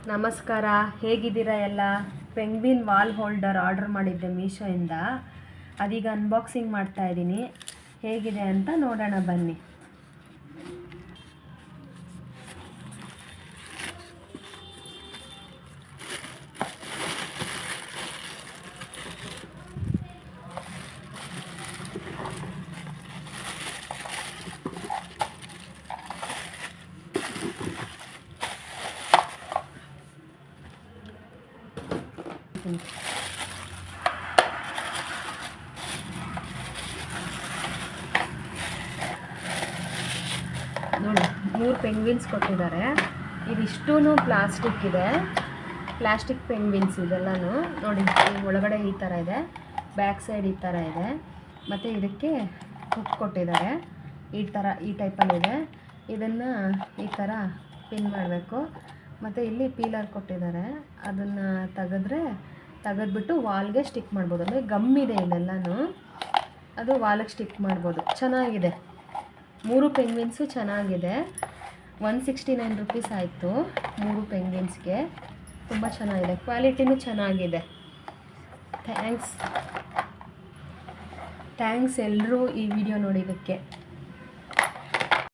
ನಮಸ್ಕಾರ, ಹೇಗಿದ್ದೀರಾ ಎಲ್ಲ? ಪೆಂಗ್ವಿನ್ ವಾಲ್ ಹೋಲ್ಡರ್ ಆರ್ಡರ್ ಮಾಡಿದ್ದೆ ಮೀಶೋಯಿಂದ. ಅದೀಗ ಅನ್ಬಾಕ್ಸಿಂಗ್ ಮಾಡ್ತಾ ಇದ್ದೀನಿ. ಹೇಗಿದೆ ಅಂತ ನೋಡೋಣ ಬನ್ನಿ. ನೋಡಿ, 3 ಪೆಂಗ್ವಿನ್ಸ್ ಕೊಟ್ಟಿದ್ದಾರೆ. ಇದಿಷ್ಟೂ ಪ್ಲಾಸ್ಟಿಕ್ ಇದೆ, ಪ್ಲಾಸ್ಟಿಕ್ ಪೆಂಗ್ವಿನ್ಸ್ ಇದೆಲ್ಲನೂ. ನೋಡಿ, ಒಳಗಡೆ ಈ ಥರ ಇದೆ, ಬ್ಯಾಕ್ ಸೈಡ್ ಈ ಥರ ಇದೆ, ಮತ್ತು ಇದಕ್ಕೆ ಹುಕ್ ಕೊಟ್ಟಿದ್ದಾರೆ. ಈ ಟೈಪಲ್ಲಿದೆ. ಇದನ್ನು ಈ ಥರ ಪಿನ್ ಮಾಡಬೇಕು. ಮತ್ತು ಇಲ್ಲಿ ಪೀಲರ್ ಕೊಟ್ಟಿದ್ದಾರೆ, ಅದನ್ನು ತೆಗೆದ್ಬಿಟ್ಟು ವಾಲ್ಗೆ ಸ್ಟಿಕ್ ಮಾಡ್ಬೋದು. ಅಂದರೆ ಗಮ್ ಇದೆ ಇಲ್ಲೆಲ್ಲನೂ, ಅದು ವಾಲ್ಗೆ ಸ್ಟಿಕ್ ಮಾಡ್ಬೋದು. ಚೆನ್ನಾಗಿದೆ, 3 ಪೆಂಗ್ವಿನ್ಸು ಚೆನ್ನಾಗಿದೆ. 169 ರುಪೀಸ್ ಆಯಿತು 3 ಪೆಂಗ್ವಿನ್ಸ್ಗೆ. ತುಂಬ ಚೆನ್ನಾಗಿದೆ, ಕ್ವಾಲಿಟಿನೂ ಚೆನ್ನಾಗಿದೆ. ಥ್ಯಾಂಕ್ಸ್ ಎಲ್ಲರೂ ಈ ವಿಡಿಯೋ ನೋಡಿದ್ದಕ್ಕೆ.